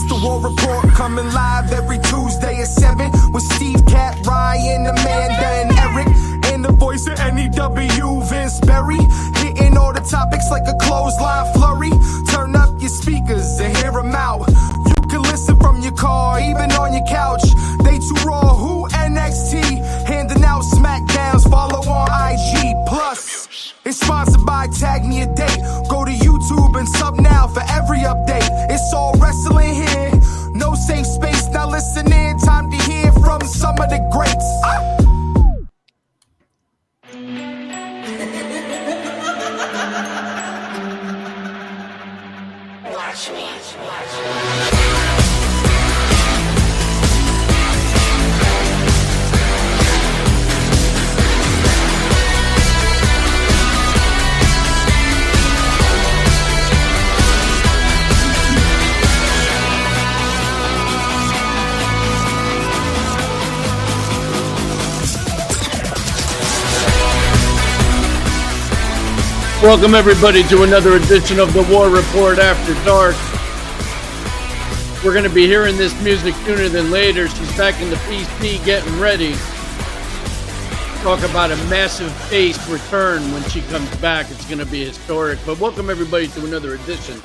It's the War Report coming live every Tuesday at 7 with Steve, Cat, Ryan, Amanda, and Eric. And the voice of NEW, Vince Berry. Hitting all the topics like a clothesline flurry. Turn up your speakers and hear them out. You can listen from your car, even on your couch. They too raw, who NXT, handing out SmackDowns. Follow on IG. Plus, it's sponsored by Tag Me a Date. Go to YouTube and sub now for every update. It's all wrestling here. No safe space. Now listen in. Time to hear from some of the greats. Watch me. Welcome, everybody, to another edition of the War Report After Dark. We're going to be hearing this music sooner than later. She's back in the PC getting ready. Talk about a massive bass return when she comes back. It's going to be historic. But welcome, everybody, to another edition.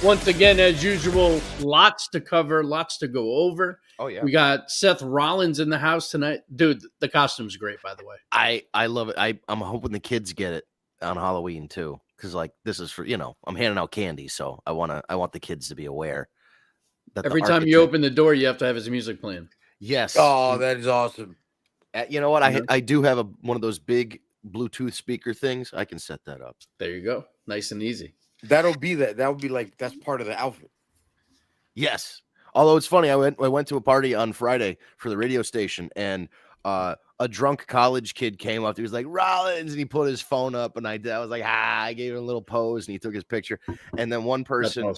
Once again, as usual, lots to cover, lots to go over. Oh, yeah. We got Seth Rollins in the house tonight. Dude, the costume's great, by the way. I love it. I'm hoping the kids get it on Halloween too, because like this is for, I'm handing out candy, so I want the kids to be aware that every time you open the door you have to have his music playing. Yes. Oh, that is awesome. You know what, I do have one of those big Bluetooth speaker things. I can set that up. There you go, nice and easy. That would be like that's part of the outfit. Yes, although it's funny, I went to a party on Friday for the radio station, and a drunk college kid came up. He was like, Rollins, and he put his phone up, and I was like, I gave him a little pose, and he took his picture. And then one person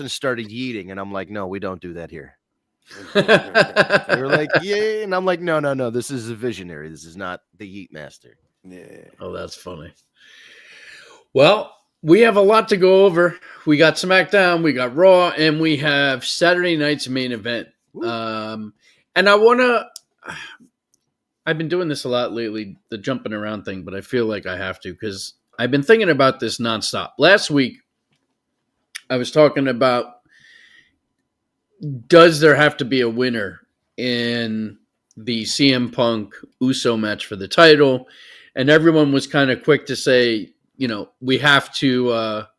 started yeeting, and I'm like, no, we don't do that here. They were like, yeah, and I'm like, no, this is a visionary. This is not the Yeet Master. Yeah. Oh, that's funny. Well, we have a lot to go over. We got SmackDown, we got Raw, and we have Saturday night's main event. And I've been doing this a lot lately, the jumping around thing, but I feel like I have to because I've been thinking about this nonstop. Last week, I was talking about, does there have to be a winner in the CM Punk Uso match for the title? And everyone was kind of quick to say, we have to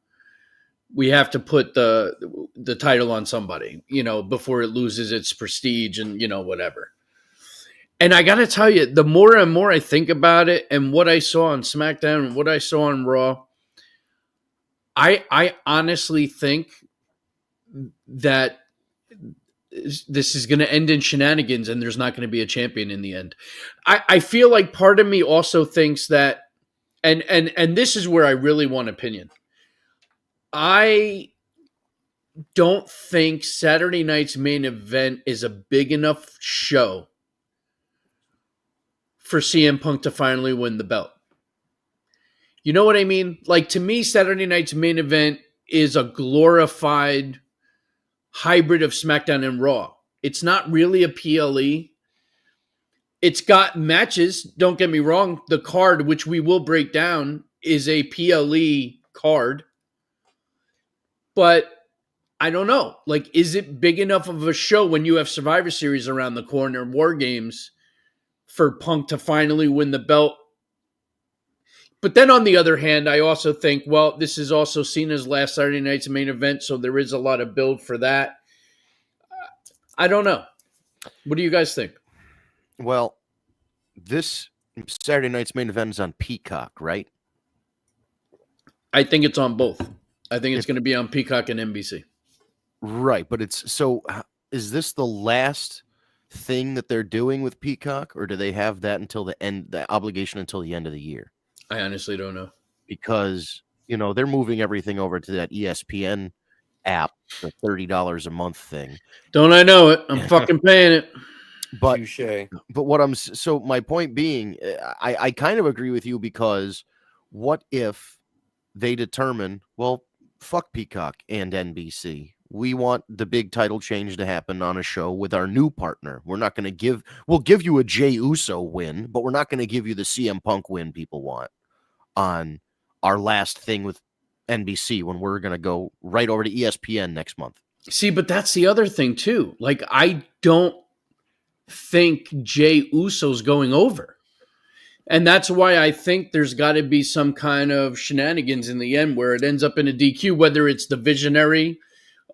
put the title on somebody, before it loses its prestige and, whatever. And I got to tell you, the more and more I think about it and what I saw on SmackDown and what I saw on Raw, I honestly think that this is going to end in shenanigans and there's not going to be a champion in the end. I feel like part of me also thinks that, and this is where I really want opinion. I don't think Saturday night's main event is a big enough show for CM Punk to finally win the belt. You know what I mean? Like, to me, Saturday night's main event is a glorified hybrid of SmackDown and Raw. It's not really a PLE. It's got matches, don't get me wrong. The card, which we will break down, is a PLE card. But I don't know. Like, is it big enough of a show when you have Survivor Series around the corner, War Games, for Punk to finally win the belt? But then on the other hand, I also think, well, this is also Cena's last Saturday night's main event, so there is a lot of build for that. I don't know. What do you guys think? Well, this Saturday night's main event is on Peacock, right? I think it's on both. I think it's going to be on Peacock and NBC. Right, but is this the last thing that they're doing with Peacock, or do they have that until the obligation until the end of the year? I honestly don't know. Because, they're moving everything over to that ESPN app, the $30 a month thing. Don't I know it? I'm fucking paying it. But Touché. So my point being, I kind of agree with you, because what if they determine, well, fuck Peacock and NBC. We want the big title change to happen on a show with our new partner. We're not going to we'll give you a Jey Uso win, but we're not going to give you the CM Punk win people want on our last thing with NBC when we're going to go right over to ESPN next month. See, but that's the other thing too. Like, I don't think Jey Uso's going over. And that's why I think there's got to be some kind of shenanigans in the end where it ends up in a DQ, whether it's the Visionary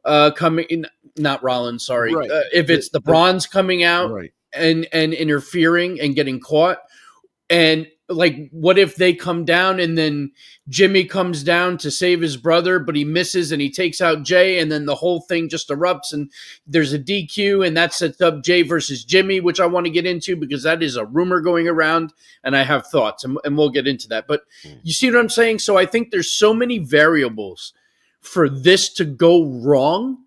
coming in, not Rollins, sorry. Right. If it's the Bronze coming out Right. and interfering and getting caught. And like, what if they come down and then Jimmy comes down to save his brother, but he misses and he takes out Jay, and then the whole thing just erupts and there's a DQ, and that sets up Jay versus Jimmy, which I want to get into because that is a rumor going around and I have thoughts, and we'll get into that. But you see what I'm saying? So I think there's so many variables for this to go wrong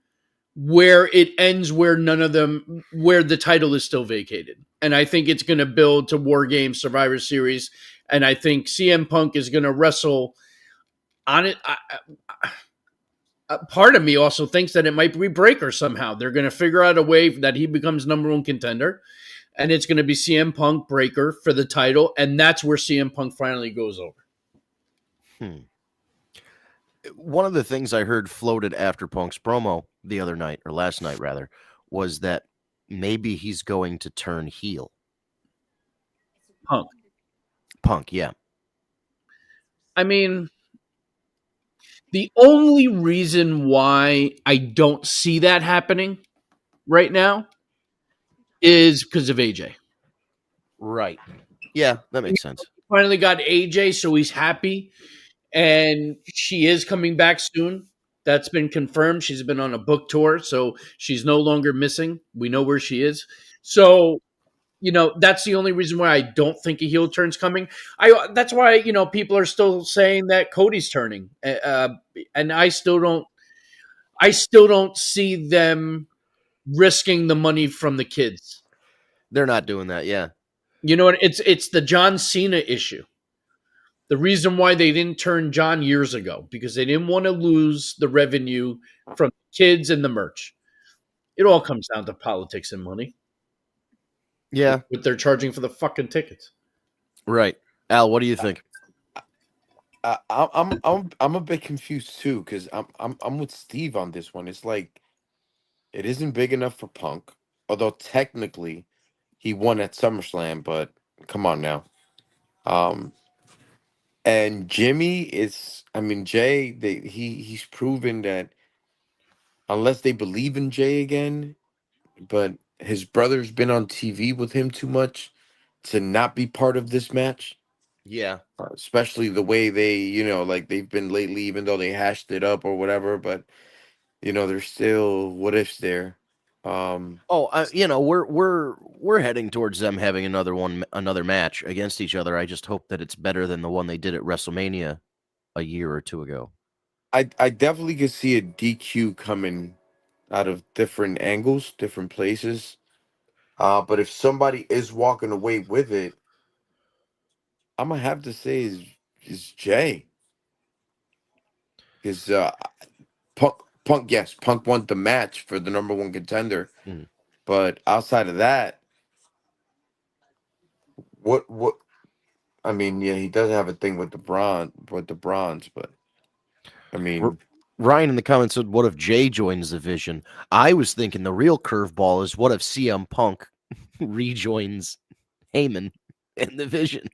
where it ends where none of them, where the title is still vacated. And I think it's going to build to War Games, Survivor Series. And I think CM Punk is going to wrestle on it. Part of me also thinks that it might be Breaker somehow. They're going to figure out a way that he becomes number one contender. And it's going to be CM Punk Breaker for the title. And that's where CM Punk finally goes over. One of the things I heard floated after Punk's promo the other night, or last night rather, was that maybe he's going to turn heel. Punk, yeah. I mean, the only reason why I don't see that happening right now is because of AJ. Right. Yeah, that makes sense. Finally got AJ, so he's happy. And she is coming back soon. That's been confirmed. She's been on a book tour, so she's no longer missing. We know where she is. So, that's the only reason why I don't think a heel turn's coming. That's why, people are still saying that Cody's turning. And I still don't see them risking the money from the kids. They're not doing that, yeah. You know what? It's the John Cena issue. The reason why they didn't turn John years ago, because they didn't want to lose the revenue from kids and the merch. It all comes down to politics and money. Yeah. What they're charging for the fucking tickets. Right. Al, what do you think? I'm a bit confused too, because I'm with Steve on this one. It's like it isn't big enough for Punk, although technically he won at SummerSlam, but come on now. And Jimmy Jay, he's proven that unless they believe in Jay again, but his brother's been on TV with him too much to not be part of this match. Yeah. Especially the way they, like they've been lately, even though they hashed it up or whatever, but there's still what ifs there. We're heading towards them having another match against each other. I just hope that it's better than the one they did at WrestleMania a year or two ago. I definitely could see a DQ coming out of different angles, different places. But if somebody is walking away with it, I'm gonna have to say is Jay. Because Punk, yes, Punk won the match for the number one contender. But outside of that, what he does have a thing with the bronze, but Ryan in the comments said, what if Jay joins the Vision? I was thinking the real curveball is what if CM Punk rejoins Heyman in the Vision?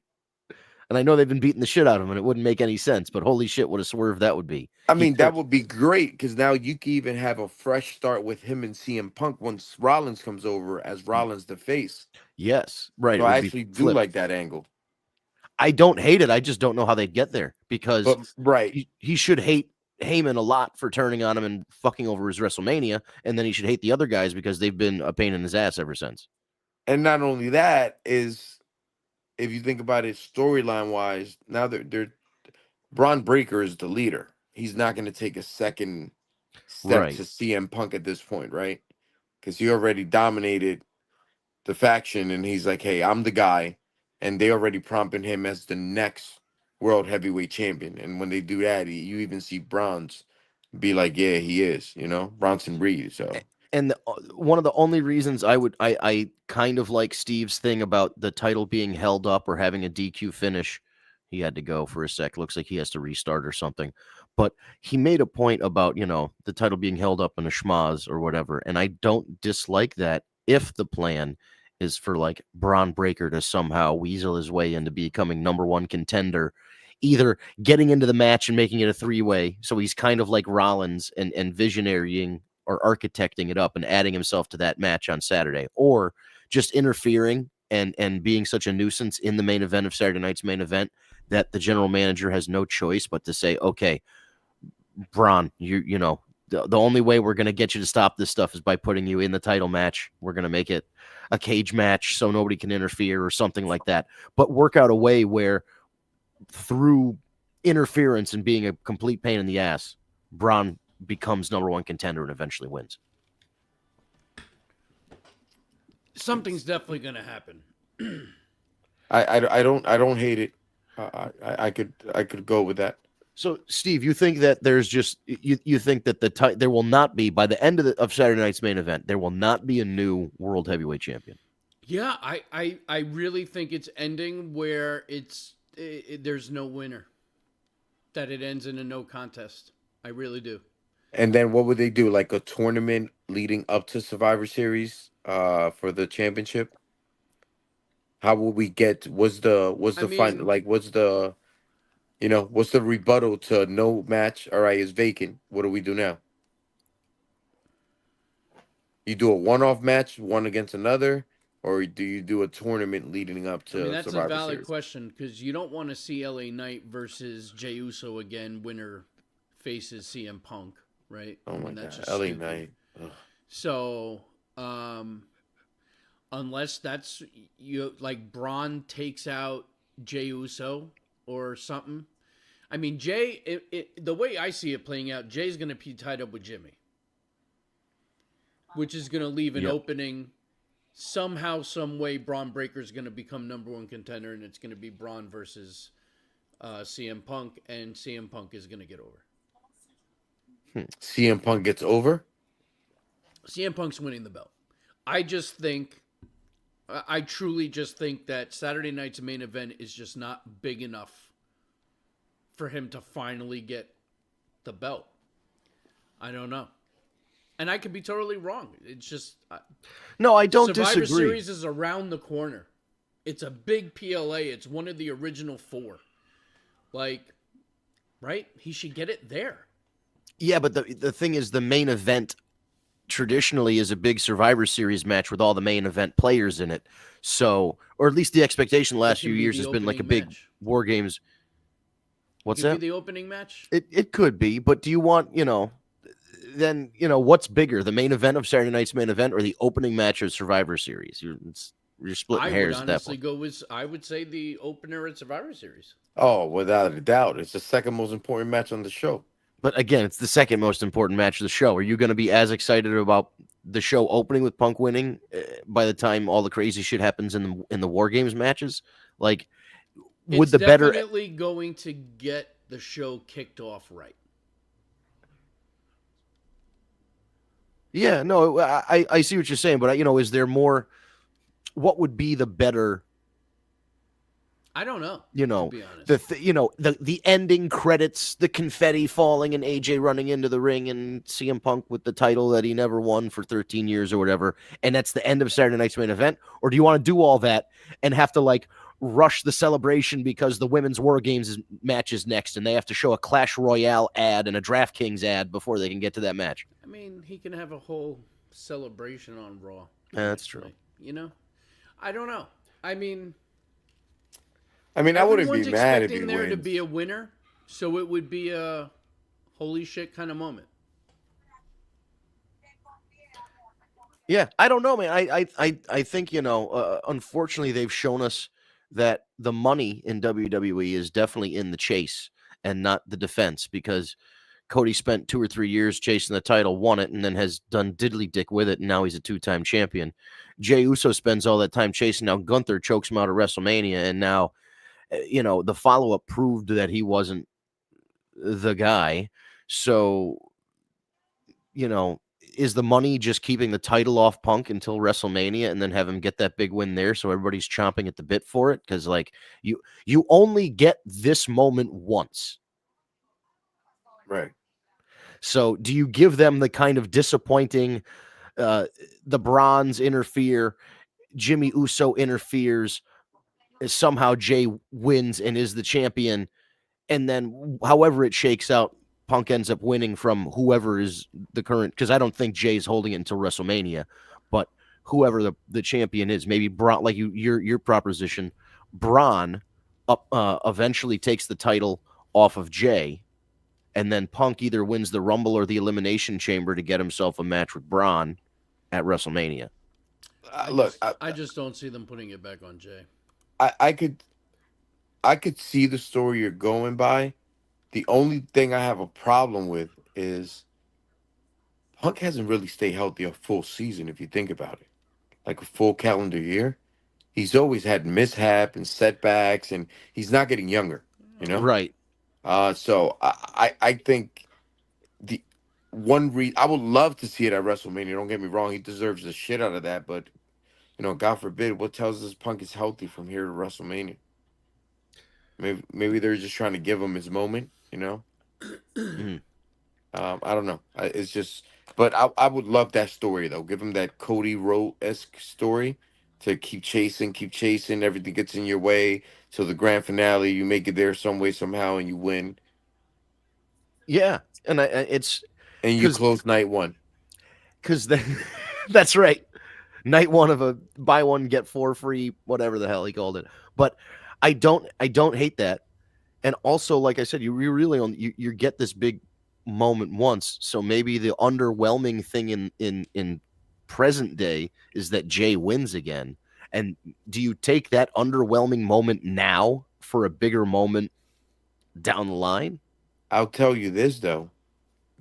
And I know they've been beating the shit out of him, and it wouldn't make any sense, but holy shit, what a swerve that would be. That would be great, because now you can even have a fresh start with him and CM Punk once Rollins comes over as Rollins the face. Yes, right. So I actually do like that angle. I don't hate it. I just don't know how they'd get there, because he should hate Heyman a lot for turning on him and fucking over his WrestleMania, and then he should hate the other guys because they've been a pain in his ass ever since. And not only that is, if you think about it storyline wise, now they're Braun Breaker is the leader. He's not going to take a second step to CM Punk at this point, right? Because he already dominated the faction, and he's like, hey, I'm the guy. And they already prompting him as the next world heavyweight champion. And when they do that, you even see Braun's be like, yeah, he is, Bronson Reed. So And one of the only reasons I kind of like Steve's thing about the title being held up or having a DQ finish. He had to go for a sec. Looks like he has to restart or something. But he made a point about, the title being held up in a schmaz or whatever. And I don't dislike that if the plan is for like Bron Breakker to somehow weasel his way into becoming number one contender, either getting into the match and making it a three-way. So he's kind of like Rollins and visionarying or architecting it up and adding himself to that match on Saturday, or just interfering and being such a nuisance in the main event of Saturday night's main event that the general manager has no choice but to say, okay, Bron, the only way we're going to get you to stop this stuff is by putting you in the title match. We're going to make it a cage match so nobody can interfere or something like that, but work out a way where through interference and being a complete pain in the ass, Bron becomes number one contender and eventually wins. Something's definitely going to happen. I don't hate it. I could go with that. So, Steve, you think that there's just you think that there will not be, by the end of Saturday night's main event, there will not be a new world heavyweight champion? Yeah, I really think it's ending where there's no winner. That it ends in a no contest. I really do. And then what would they do? Like a tournament leading up to Survivor Series for the championship? How will we get? What's the final? Like, what's the rebuttal to no match? All right, it's vacant. What do we do now? You do a one-off match, one against another, or do you do a tournament leading up to? That's Survivor a valid Series? question, because you don't want to see LA Knight versus Jey Uso again. Winner faces CM Punk, right? Oh my that's God, just LA stupid. Knight. Ugh. So, unless that's like Braun takes out Jey Uso or something. I mean, Jay, the way I see it playing out, Jay's going to be tied up with Jimmy, which is going to leave an opening. Somehow, some way, Bron Breakker is going to become number one contender, and it's going to be Braun versus CM Punk, and CM Punk is going to get over. CM Punk gets over? CM Punk's winning the belt. I truly just think that Saturday night's main event is just not big enough for him to finally get the belt. I don't know. And I could be totally wrong. It's just... No, I don't Survivor disagree. Series is around the corner. It's a big PLA. It's one of the original four. Right? He should get it there. Yeah, but the thing is, the main event traditionally is a big Survivor Series match with all the main event players in it. So, or at least the expectation the last few years has been like a big War Games. What's that? Could be the opening match? It could be, but do you want, then, what's bigger, the main event of Saturday night's main event or the opening match of Survivor Series? You're splitting hairs at that point. I would say the opener at Survivor Series. Oh, without a doubt. It's the second most important match on the show. But again, it's the second most important match of the show. Are you going to be as excited about the show opening with Punk winning by the time all the crazy shit happens in the War Games matches? Like, would the better... It's definitely going to get the show kicked off right. Yeah, no, I see what you're saying, but is there more? What would be the better? I don't know. To be honest. The ending credits, the confetti falling, and AJ running into the ring, and CM Punk with the title that he never won for 13 years or whatever, and that's the end of Saturday night's main event? Or do you want to do all that and have to rush the celebration because the Women's War Games match is next, and they have to show a Clash Royale ad and a DraftKings ad before they can get to that match? I mean, he can have a whole celebration on Raw. That's true. I don't know. I mean, I wouldn't be mad if he expecting there wins. to be a winner, so it would be a holy shit kind of moment. Yeah, I don't know, man. I think, unfortunately, they've shown us that the money in WWE is definitely in the chase and not the defense, because Cody spent 2 or 3 years chasing the title, won it, and then has done diddly dick with it, and now he's a 2-time champion. Jey Uso spends all that time chasing. Now Gunther chokes him out at WrestleMania, and now, the follow-up proved that he wasn't the guy. So is the money just keeping the title off Punk until WrestleMania and then have him get that big win there so everybody's chomping at the bit for it? Because like you only get this moment once. Right. So do you give them the kind of disappointing the Bronze interfere, Jimmy Uso interferes, somehow Jay wins and is the champion, and then however it shakes out, Punk ends up winning from whoever is the current, because I don't think Jay's holding it until WrestleMania, but whoever the champion is, maybe Braun, like your proposition, Braun eventually takes the title off of Jay, and then Punk either wins the Rumble or the Elimination Chamber to get himself a match with Braun at WrestleMania. I just don't see them putting it back on Jay. I could see the story you're going by. The only thing I have a problem with is Punk hasn't really stayed healthy a full season, if you think about it. Like a full calendar year. He's always had mishap and setbacks, and he's not getting younger, Right. So I think the one reason I would love to see it at WrestleMania. Don't get me wrong, he deserves the shit out of that, but God forbid, what tells us Punk is healthy from here to WrestleMania? Maybe they're just trying to give him his moment, I don't know. It's just, but I would love that story though. Give him that Cody Rhodes-esque story to keep chasing, everything gets in your way till the grand finale. You make it there some way, somehow, and you win. Yeah, and you close night one. Because that's right. Night one of a buy one get four free, whatever the hell he called it. But I don't hate that. And also, like I said, you really you get this big moment once. So maybe the underwhelming thing in present day is that Jay wins again. And do you take that underwhelming moment now for a bigger moment down the line? I'll tell you this though,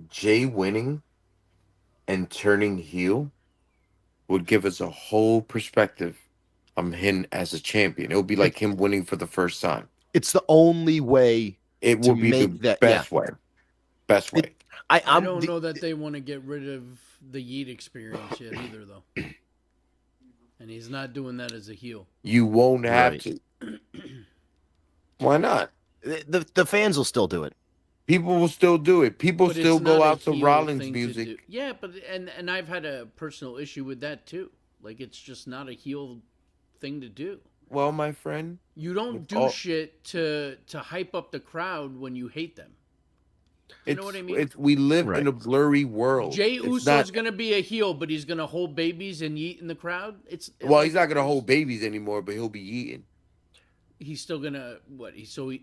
Jay winning and turning heel would give us a whole perspective on him as a champion. It would be like him winning for the first time. It's the only way. It will be the best way. Best way. I don't know that they want to get rid of the Yeet experience yet either, though. And he's not doing that as a heel. You won't have to. Why not? The fans will still do it. People will still do it. People But still it's go not a out to heel Rollins thing to music. do. Yeah, but and I've had a personal issue with that too. Like, it's just not a heel thing to do. Well, my friend, You don't do shit to hype up the crowd when you hate them. You know what I mean? We live in a blurry world. Jay Uso's going to be a heel, but he's going to hold babies and yeet in the crowd. Well, he's not going to hold babies anymore, but he'll be yeeting. He's still going to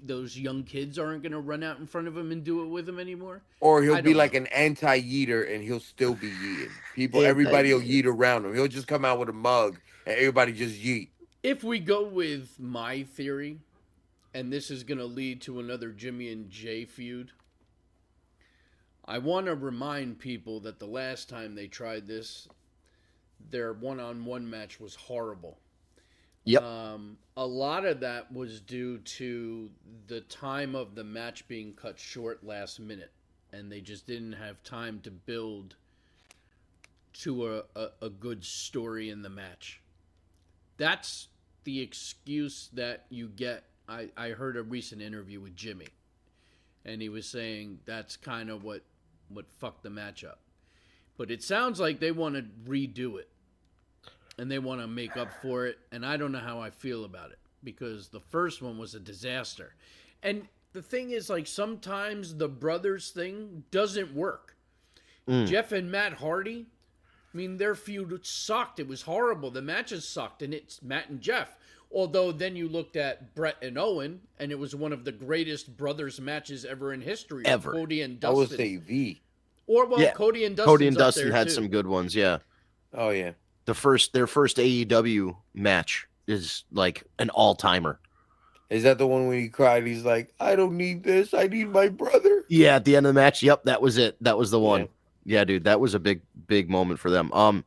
those young kids aren't going to run out in front of him and do it with him anymore? Or he'll be like an anti-yeeter and he'll still be yeeting. Everybody will yeet around him. He'll just come out with a mug and everybody just yeet. If we go with my theory, and this is going to lead to another Jimmy and Jay feud, I want to remind people that the last time they tried this, their one-on-one match was horrible. Yep. A lot of that was due to the time of the match being cut short last minute, and they just didn't have time to build to a good story in the match. That's the excuse that you get. I heard a recent interview with Jimmy, and he was saying that's kind of what fucked the match up. But it sounds like they want to redo it, and they want to make up for it, and I don't know how I feel about it, because the first one was a disaster. And the thing is, like, sometimes the brothers thing doesn't work. Jeff and Matt Hardy, I mean, their feud sucked. It was horrible. The matches sucked, and it's Matt and Jeff. Although then you looked at Brett and Owen, and it was one of the greatest brothers matches ever in history. Ever. Cody and Dustin. I would say V. Or, well, yeah. Cody and Dustin had some good ones, yeah. Oh, yeah. Their first AEW match is like an all-timer. Is that the one when he cried? He's like, I don't need this. I need my brother. Yeah, at the end of the match. Yep, that was it. That was the one. Yeah, dude, that was a big moment for them.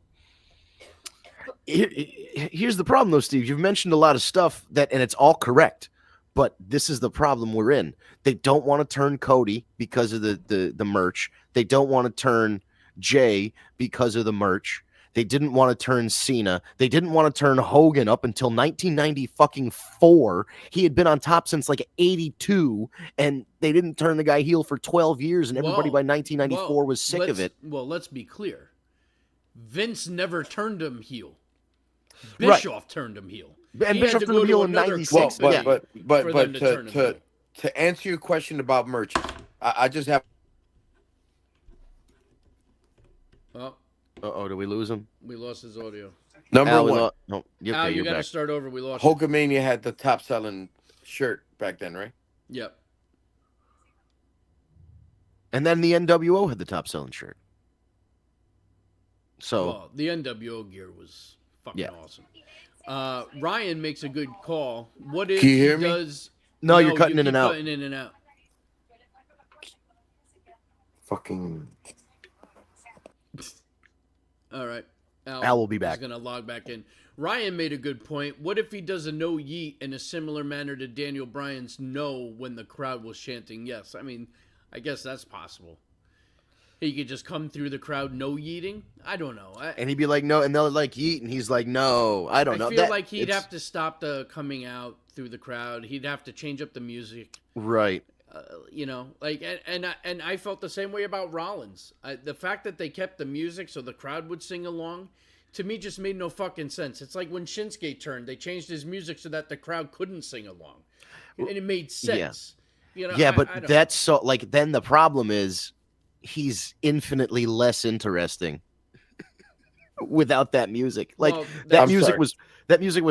Here's the problem, though, Steve. You've mentioned a lot of stuff and it's all correct, but this is the problem we're in. They don't want to turn Cody because of the merch. They don't want to turn Jay because of the merch. They didn't want to turn Cena. They didn't want to turn Hogan up until 1994. He had been on top since like 82, and they didn't turn the guy heel for 12 years, and everybody by 1994 was sick of it. Well, let's be clear. Vince never turned him heel. Bischoff turned him heel. And Bischoff turned him heel in 96. But to answer your question about merch, I just have. Oh, did we lose him? We lost his audio. Number one. No, Al, you got to start over. We lost. Hulkamania had the top selling shirt back then, right? Yep. And then the NWO had the top selling shirt. So the NWO gear was fucking awesome. Ryan makes a good call. What if Can you hear he me? does? No, you're cutting in and out. Cutting in and out. Fucking. All right. Al will be back. He's going to log back in. Ryan made a good point. What if he does a no yeet in a similar manner to Daniel Bryan's no when the crowd was chanting yes? I mean, I guess that's possible. He could just come through the crowd no yeeting? I don't know. And he'd be like, no, and they'll like yeet, and he's like, no, I don't know. I feel like he'd have to stop the coming out through the crowd. He'd have to change up the music. Right. And I felt the same way about Rollins. The fact that they kept the music so the crowd would sing along, to me, just made no fucking sense. It's like when Shinsuke turned, they changed his music so that the crowd couldn't sing along, and it made sense. Yeah. But that's so like. Then the problem is, he's infinitely less interesting without that music. Like that music was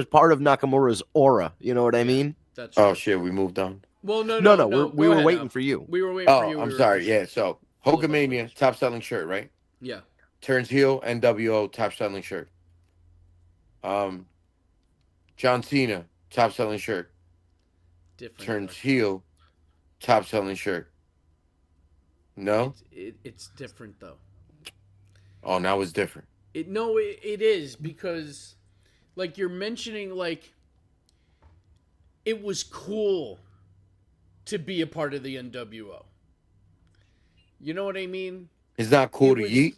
part of Nakamura's aura. You know what I mean? That's right. Oh shit, we moved on. Well, no. We were waiting for you. We were waiting for you. I'm sorry. Yeah, so Hulkamania, top selling shirt, right? Yeah. Turns heel, NWO, top selling shirt. John Cena, top selling shirt. Different. Turns heel, top selling shirt. No? It's different, though. Oh, now it's different. It is, because, like, you're mentioning, like, it was cool to be a part of the NWO. You know what I mean? It's not cool to yeet?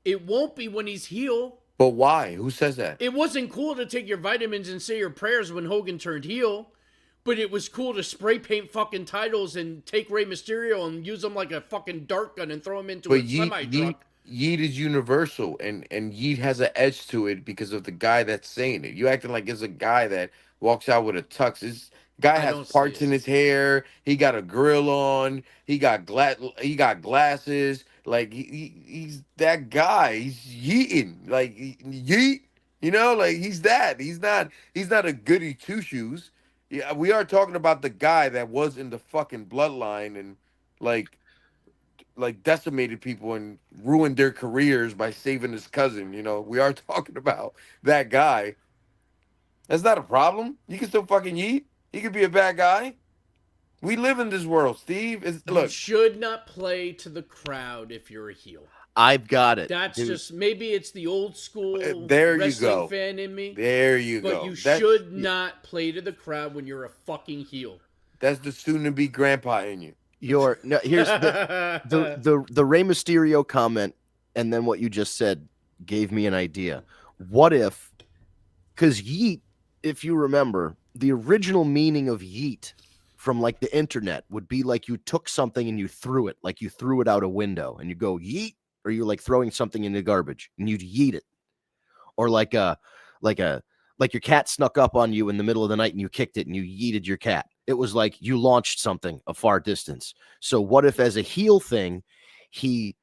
It won't be when he's heel. But why? Who says that? It wasn't cool to take your vitamins and say your prayers when Hogan turned heel, but it was cool to spray paint fucking titles and take Rey Mysterio and use him like a fucking dart gun and throw him into a semi-truck. Yeet is universal, and yeet has an edge to it because of the guy that's saying it. You acting like it's a guy that walks out with a tux. This guy has parts in his hair. He got a grill on. He got glasses. Like he's that guy. He's yeeting. Like yeet. You know, like he's that. He's not a goody two shoes. Yeah, we are talking about the guy that was in the fucking bloodline and like decimated people and ruined their careers by saving his cousin. You know, we are talking about that guy. That's not a problem. You can still fucking yeet. He could be a bad guy. We live in this world, Steve. Look, you should not play to the crowd if you're a heel. I've got it. That's just, maybe it's the old school wrestling fan in me. There you go. But you should not play to the crowd when you're a fucking heel. That's the soon-to-be grandpa in you. Here's the Rey Mysterio comment, and then what you just said gave me an idea. What if, because yeet, if you remember, the original meaning of yeet from like the internet would be like you took something and you threw it, like you threw it out a window and you go yeet, or you're like throwing something in the garbage and you'd yeet it. Or like your cat snuck up on you in the middle of the night and you kicked it and you yeeted your cat. It was like you launched something a far distance. So what if as a heel thing, he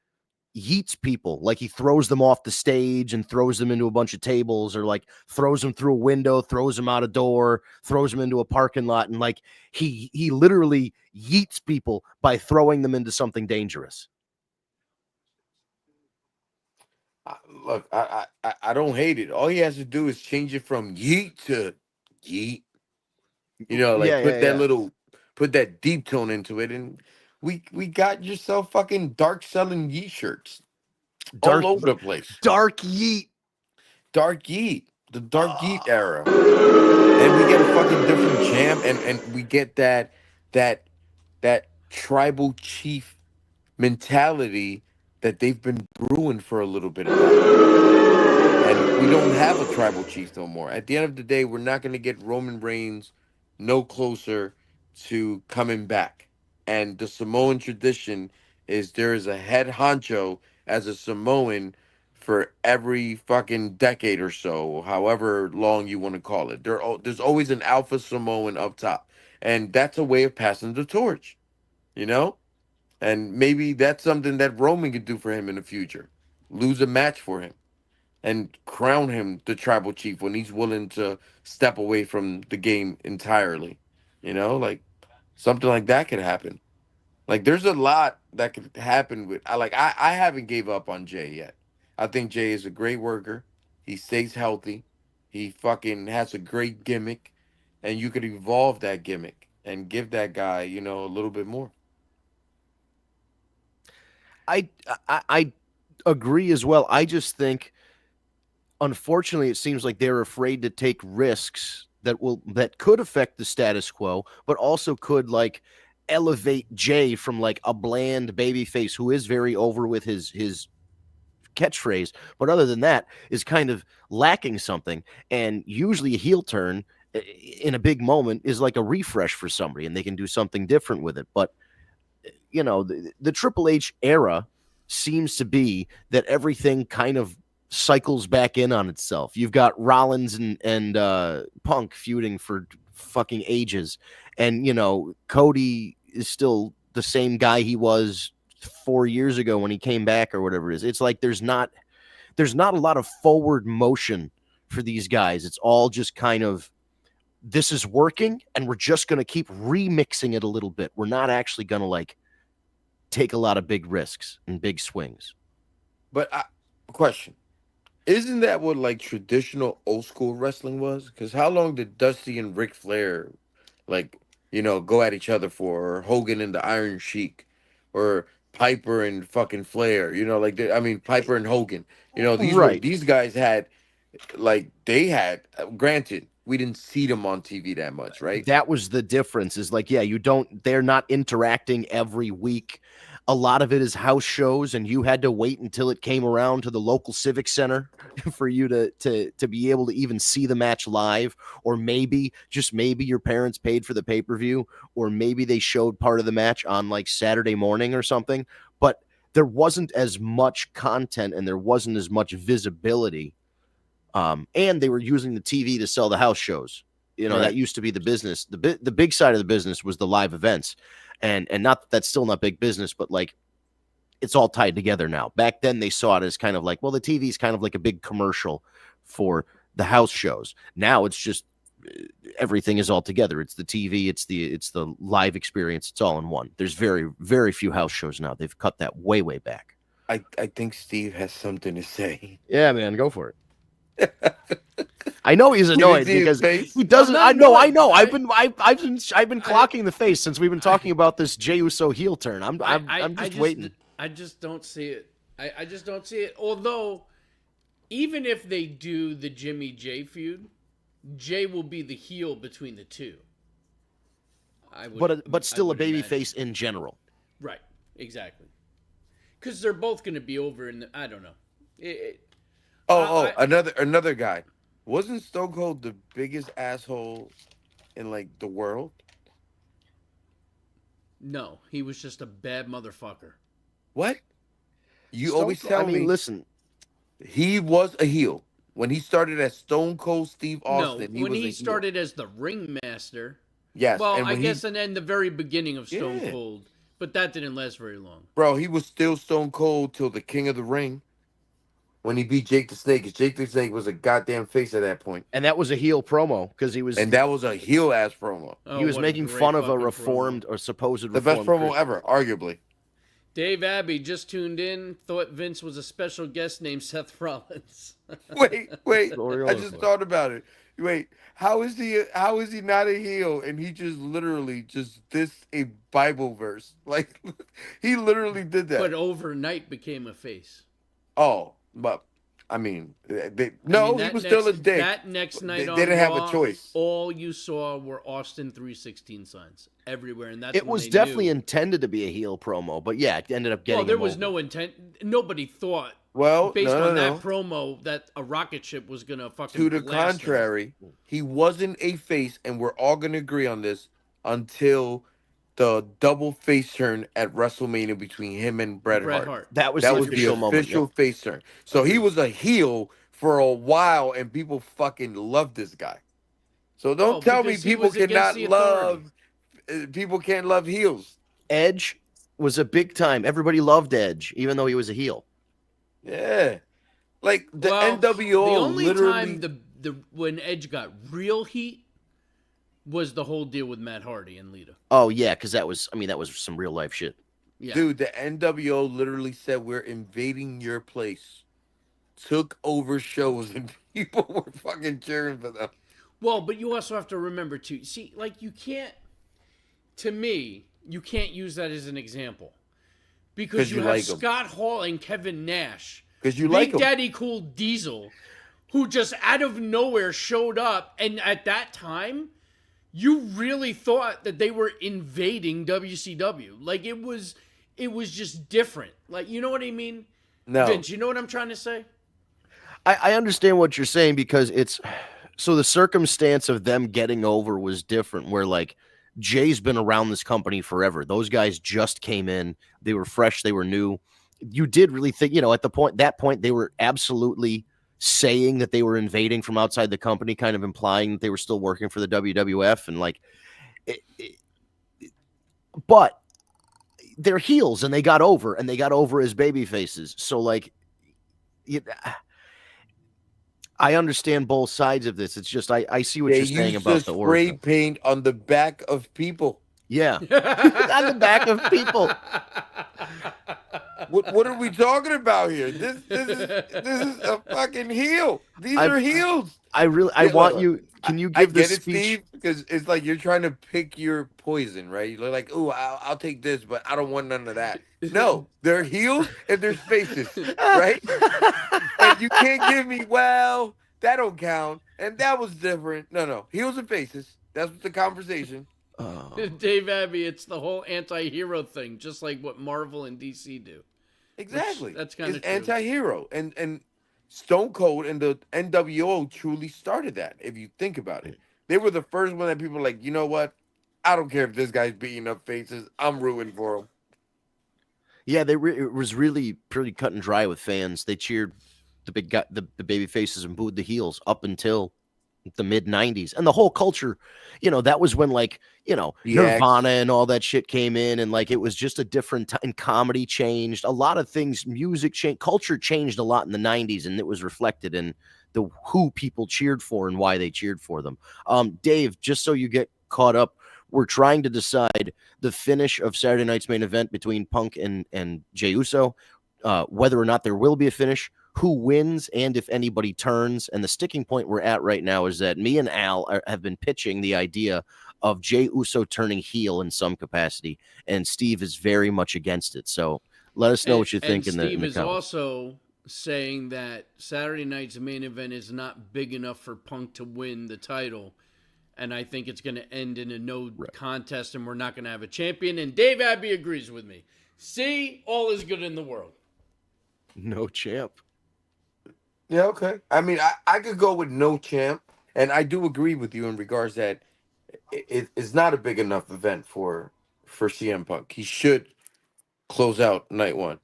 yeets people, like he throws them off the stage and throws them into a bunch of tables, or like throws them through a window, throws them out a door, throws them into a parking lot, and like he literally yeets people by throwing them into something dangerous. Look, I don't hate it. All he has to do is change it from yeet to yeet. You know, like put that deep tone into it, and we got yourself fucking dark selling yeet shirts all over the place. Dark yeet, the dark yeet era, and we get a fucking different jam, and we get that tribal chief mentality that they've been brewing for a little bit of that. And we don't have a tribal chief no more. At the end of the day, we're not going to get Roman Reigns no closer to coming back. And the Samoan tradition is there is a head honcho as a Samoan for every fucking decade or so, however long you want to call it. There's always an alpha Samoan up top. And that's a way of passing the torch, you know? And maybe that's something that Roman could do for him in the future. Lose a match for him and crown him the tribal chief when he's willing to step away from the game entirely. You know, like something like that could happen. Like there's a lot that could happen with I haven't gave up on Jay yet. I think Jay is a great worker. He stays healthy. He fucking has a great gimmick, and you could evolve that gimmick and give that guy, you know, a little bit more. I agree as well. I just think, unfortunately, it seems like they're afraid to take risks that could affect the status quo, but also could like elevate Jay from like a bland babyface who is very over with his catchphrase, but other than that is kind of lacking something. And usually a heel turn in a big moment is like a refresh for somebody, and they can do something different with it. But you know, the Triple H era seems to be that everything kind of cycles back in on itself. You've got Rollins and Punk feuding for fucking ages, and you know, Cody is still the same guy he was 4 years ago when he came back or whatever it is. It's like there's not a lot of forward motion for these guys. It's all just kind of, this is working and we're just going to keep remixing it a little bit. We're not actually going to like take a lot of big risks and big swings. But question, isn't that what like traditional old school wrestling was? Because how long did Dusty and Ric Flair like, you know, go at each other for, or Hogan and the Iron Sheik, or Piper and fucking Flair, you know, like Piper and Hogan, you know, these guys had like they had granted we didn't see them on TV that much, right? That was the difference, is like, yeah, they're not interacting every week. A lot of it is house shows, and you had to wait until it came around to the local civic center for you to be able to even see the match live, or maybe your parents paid for the pay-per-view, or maybe they showed part of the match on like Saturday morning or something. But there wasn't as much content and there wasn't as much visibility. And they were using the TV to sell the house shows. You know, right. That used to be the business. The big side of the business was the live events. And not that that's still not big business, but like it's all tied together now. Back then they saw it as kind of like, well, the TV is kind of like a big commercial for the house shows. Now it's just everything is all together. It's the TV, it's the live experience. It's all in one. There's very, very few house shows now. They've cut that way, way back. I think Steve has something to say. Yeah, man, go for it. I know he's annoyed because he doesn't. I know. I've been clocking the face since we've been talking about this Jey Uso heel turn. I'm just waiting. I just don't see it. I just don't see it. Although, even if they do the Jimmy Jey feud, Jey will be the heel between the two. But still a babyface in general. Right. Exactly. Because they're both going to be over in. I don't know. Another guy. Wasn't Stone Cold the biggest asshole in like the world? No, he was just a bad motherfucker. What? You always tell me. Listen, he was a heel when he started as Stone Cold Steve Austin. No, when he started as the ringmaster. Yes. Well, and then the very beginning of Stone Cold, but that didn't last very long. Bro, he was still Stone Cold till the King of the Ring. When he beat Jake the Snake, because Jake the Snake was a goddamn face at that point. And that was a heel promo because he was. And that was a heel ass promo. He was making fun of a reformed or supposed the best promo ever, arguably. Dave Abbey just tuned in. Thought Vince was a special guest named Seth Rollins. wait! I just thought about it. Wait, how is he not a heel? And he just literally just dissed a Bible verse. Like he literally did that. But overnight became a face. Oh. But I mean, he that was still a dick. That next night They on didn't have Raw, a choice. all you saw were Austin 316 signs everywhere, and that's It when was they definitely knew. intended to be a heel promo, but yeah, it ended up getting. Well, there him was over. no intent. Nobody thought, Well, based no, on no. that promo, that a rocket ship was gonna fucking. To the blast him. contrary, he wasn't a face, and we're all gonna agree on this until the double face turn at WrestleMania between him and Bret Hart. That was That the was the official moment. official Yep. face turn. So he was a heel for a while, and people fucking loved this guy. So don't tell me because he people was against cannot the authority. love. People can't love heels. Edge was a big time. Everybody loved Edge, even though he was a heel. Yeah, like the Well, NWO. The only literally, time when Edge got real heat was the whole deal with Matt Hardy and Lita. Oh yeah, because that was some real life shit. Yeah. dude, the NWO literally said we're invading your place, took over shows, and people were fucking cheering for them. Well, but you also have to remember too. See, like you can't. To me, you can't use that as an example because 'Cause you you have like 'em. Scott Hall and Kevin Nash, Because you Big like them. Daddy Cool Diesel, who just out of nowhere showed up, and at that time, you really thought that they were invading WCW. Like it was just different. Like you know what I mean? No, Vince, you know what I'm trying to say? I understand what you're saying because it's so the circumstance of them getting over was different. Where like Jay's been around this company forever. Those guys just came in. They were fresh. They were new. You did really think, at that point, they were absolutely saying that they were invading from outside the company, kind of implying that they were still working for the WWF. And like, but they're heels and they got over as baby faces. So like, I understand both sides of this. It's just I see what they you're saying used about to the spray origin. paint on the back of people. Yeah, on the back of people. What are we talking about here? This is a fucking heel. These are heels. I want you. Can you I give get this it, speech? Steve, because it's like you're trying to pick your poison, right? You're like, oh, I'll take this, but I don't want none of that. No, they're heels and there's faces, right? And you can't give me, well, that don't count, and that was different. No, heels and faces. That's the conversation. Oh. Dave Abbey, it's the whole anti-hero thing, just like what Marvel and DC do. Exactly. That's kind of it's anti-hero, and Stone Cold and the NWO truly started that. If you think about it, they were the first one that people were like, you know what? I don't care if this guy's beating up faces. I'm rooting for him. Yeah, it was really pretty cut and dry with fans. They cheered the big guy, the baby faces, and booed the heels up until the mid 90s. And the whole culture, that was when like, Nirvana and all that shit came in, and like it was just a different time. Comedy changed, a lot of things, music changed, culture changed a lot in the 90s, and it was reflected in who people cheered for and why they cheered for them. Dave, just so you get caught up, we're trying to decide the finish of Saturday night's main event between Punk and Jey Uso, whether or not there will be a finish, who wins, and if anybody turns. And the sticking point we're at right now is that me and Al have been pitching the idea of Jey Uso turning heel in some capacity, and Steve is very much against it. So let us know what you think in the Steve comments. is also saying that Saturday night's main event is not big enough for Punk to win the title, and I think it's going to end in a no contest, and we're not going to have a champion. And Dave Abbey agrees with me. See, all is good in the world. No champ. Yeah, okay. I mean, I could go with no champ, and I do agree with you in regards that it's not a big enough event for CM Punk. He should close out night one.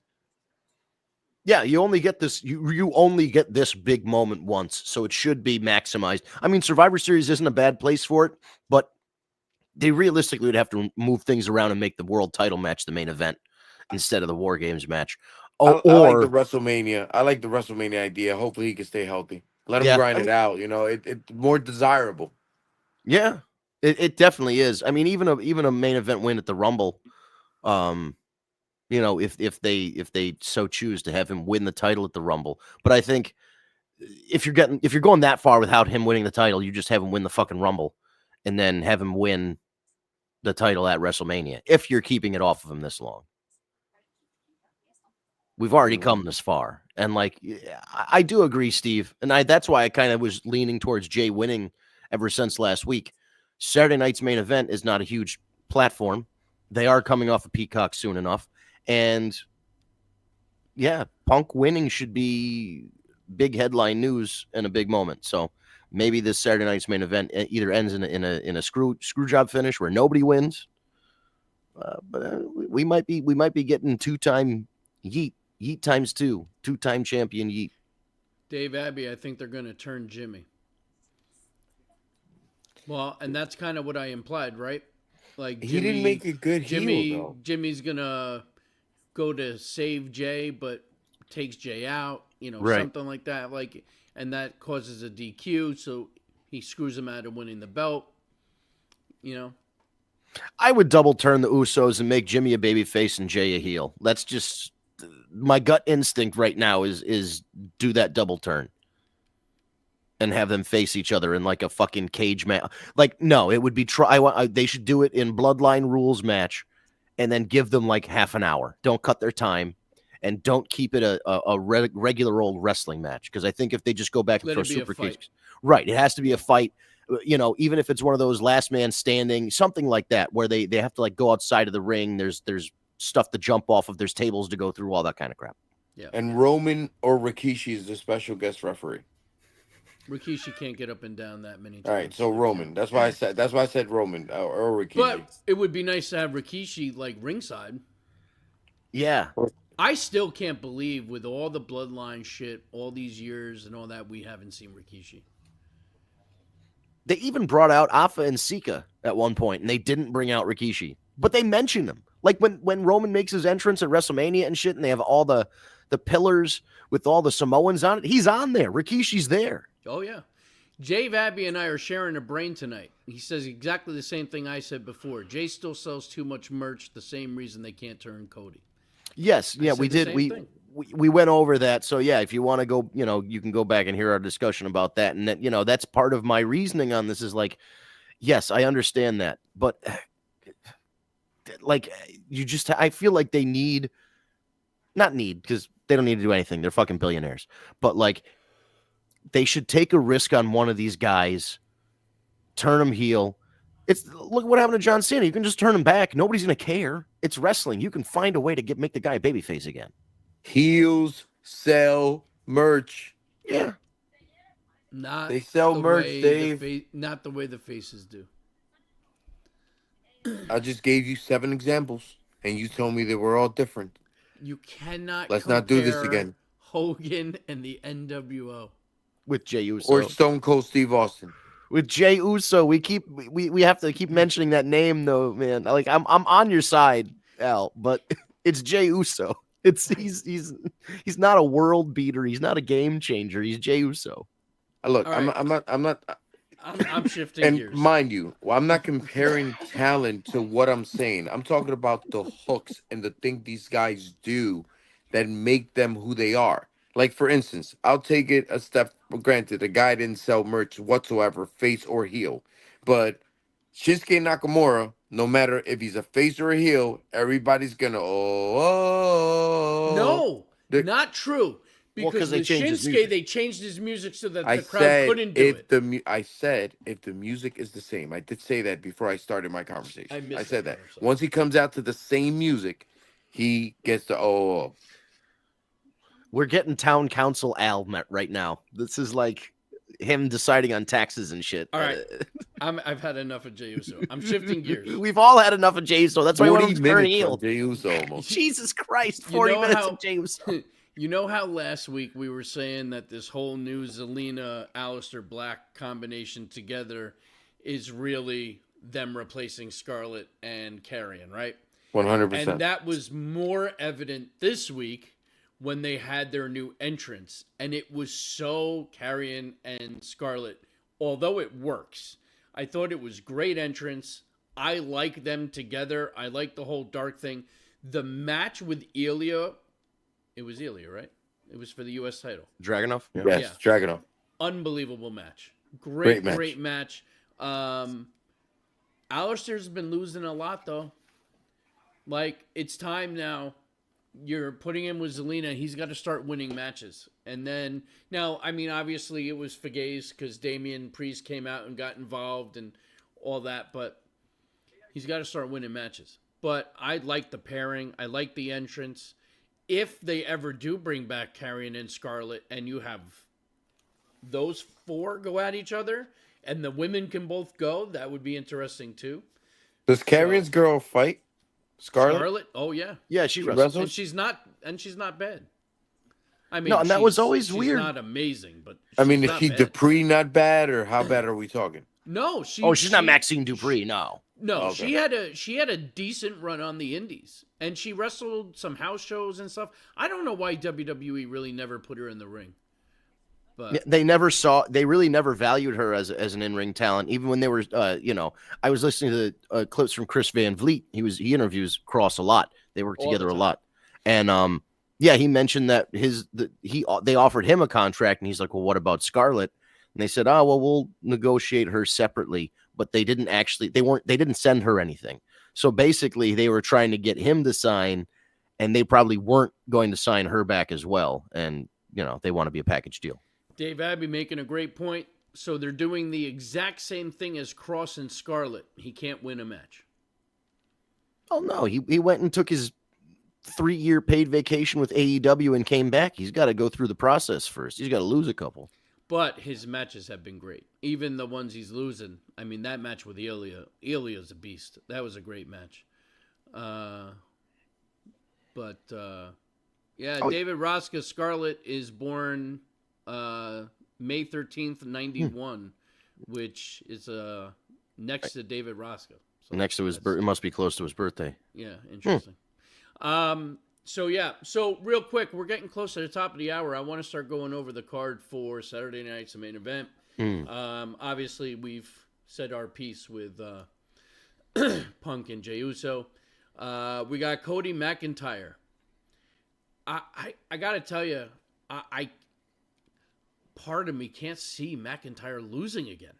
Yeah, you only get this. You only get this big moment once, so it should be maximized. I mean, Survivor Series isn't a bad place for it, but they realistically would have to move things around and make the world title match the main event instead of the War Games match. I like the WrestleMania. I like the WrestleMania idea. Hopefully, he can stay healthy. Let him grind it out. It's more desirable. Yeah, it definitely is. I mean, even a main event win at the Rumble, if they so choose to have him win the title at the Rumble. But I think if you're going that far without him winning the title, you just have him win the fucking Rumble, and then have him win the title at WrestleMania. If you're keeping it off of him this long. We've already come this far. And like, I do agree, Steve. And that's why I kind of was leaning towards Jay winning ever since last week. Saturday night's main event is not a huge platform. They are coming off of Peacock soon enough. And yeah, Punk winning should be big headline news and a big moment. So maybe this Saturday night's main event either ends in a screw job finish where nobody wins. But we might be getting two-time Yeet times two-time champion Yeet. Dave Abbey, I think they're going to turn Jimmy. Well, and that's kind of what I implied, right? Like Jimmy, he didn't make a good heel, though. Jimmy's going to go to save Jay, but takes Jay out, Right. Something like that. Like, and that causes a DQ, so he screws him out of winning the belt. I would double turn the Usos and make Jimmy a babyface and Jay a heel. That's just my gut instinct right now is do that double turn and have them face each other in like a fucking cage match. Like, no, it would be they should do it in Bloodline Rules match and then give them like half an hour. Don't cut their time and don't keep it a regular old wrestling match. Because I think if they just go back and throw super kicks, right, it has to be a fight. Even if it's one of those last man standing, something like that, where they have to like go outside of the ring. There's stuff to jump off of. There's tables to go through, all that kind of crap. Yeah. And Roman or Rikishi is the special guest referee. Rikishi can't get up and down that many times. All right, so Roman. That's why I said Roman or Rikishi. But it would be nice to have Rikishi like ringside. Yeah. I still can't believe with all the bloodline shit, all these years and all that, we haven't seen Rikishi. They even brought out Alpha and Sika at one point, and they didn't bring out Rikishi. But they mention him. Like when Roman makes his entrance at WrestleMania and shit, and they have all the pillars with all the Samoans on it, he's on there. Rikishi's there. Oh, yeah. Jay Abbey and I are sharing a brain tonight. He says exactly the same thing I said before. Jay still sells too much merch, the same reason they can't turn Cody. Yes, yeah, we did. We went over that. So yeah, if you want to go, you can go back and hear our discussion about that. And that, that's part of my reasoning on this is like, yes, I understand that, but like I feel like they because they don't need to do anything. They're fucking billionaires, but like they should take a risk on one of these guys, turn them heel. Look what happened to John Cena. You can just turn him back. Nobody's going to care. It's wrestling. You can find a way to make the guy a babyface again. Heels sell merch. Yeah. They sell merch, Dave. Not the way the faces do. I just gave you 7 examples, and you told me they were all different. You cannot. Let's not do this again. Hogan and the NWO with Jey Uso or Stone Cold Steve Austin. With Jey Uso, we have to keep mentioning that name though, man. Like I'm on your side, Al, but it's Jey Uso. He's not a world beater. He's not a game changer. He's Jey Uso. Look, right. I'm not. I'm shifting and gears. Mind you, I'm not comparing talent to what I'm saying. I'm talking about the hooks and the thing these guys do that make them who they are. Like, for instance, I'll take it a step for granted. The guy didn't sell merch whatsoever, face or heel. But Shinsuke Nakamura, no matter if he's a face or a heel, everybody's going to, No, not true. Because with Shinsuke, they changed his music so that the crowd couldn't do it. I said if the music is the same. I did say that before I started my conversation. I said that. Once he comes out to the same music, he gets the We're getting town council Al right now. This is like him deciding on taxes and shit. All right. I've had enough of Jey Uso. I'm shifting gears. We've all had enough of Jey Uso. That's why we want to turn heel. Jey Uso almost. Jesus Christ, 40 minutes of Jey Uso. You know how last week we were saying that this whole new Zelina Aleister Black combination together is really them replacing Scarlett and Karrion, right? 100%. And that was more evident this week when they had their new entrance. And it was so Karrion and Scarlett, although it works. I thought it was great entrance. I like them together. I like the whole dark thing. The match with Ilya, it was Ilya, right? It was for the U.S. title. Dragunov? Yeah. Yes, Dragunov. Unbelievable match. Great match. Aleister's been losing a lot, though. Like, it's time now you're putting him with Zelina. He's got to start winning matches. And then, now, I mean, obviously it was Fugaze because Damian Priest came out and got involved and all that, but he's got to start winning matches. But I like the pairing. I like the entrance. If they ever do bring back Karrion and Scarlett and you have those four go at each other and the women can both go, that would be interesting too. Does Karrion's girl fight? Scarlett? Oh yeah. Yeah, she wrestled. And she's not bad. I mean, No, and that was always she's weird. not amazing, but I mean, she's is not she bad. Dupree not bad, or how bad are we talking? No, she's not Maxine Dupree. No. No, Okay. she had a decent run on the indies, and she wrestled some house shows and stuff. I don't know why WWE really never put her in the ring, but They really never valued her as an in-ring talent, even when they were, I was listening to the clips from Chris Van Vliet. He interviews Cross a lot. They work All together the a time. lot. And, he mentioned that they offered him a contract and he's like, well, what about Scarlett? And they said, oh, well, we'll negotiate her separately, but they didn't send her anything. So basically they were trying to get him to sign and they probably weren't going to sign her back as well. And, they want to be a package deal. Dave Abbey making a great point. So they're doing the exact same thing as Cross and Scarlett. He can't win a match. Oh no, he went and took his 3-year paid vacation with AEW and came back. He's got to go through the process first. He's got to lose a couple. But his matches have been great. Even the ones he's losing. I mean, that match with Ilya's a beast. That was a great match. David Rosca Scarlett is born May 13th, 91, which is next to David Rosca. So Next to his birth, it must be close to his birthday. Yeah, interesting. So real quick, we're getting close to the top of the hour. I want to start going over the card for Saturday night's main event. Obviously, we've said our piece with Punk and Jey Uso. We got Cody McIntyre. I gotta tell you, I part of me can't see McIntyre losing again.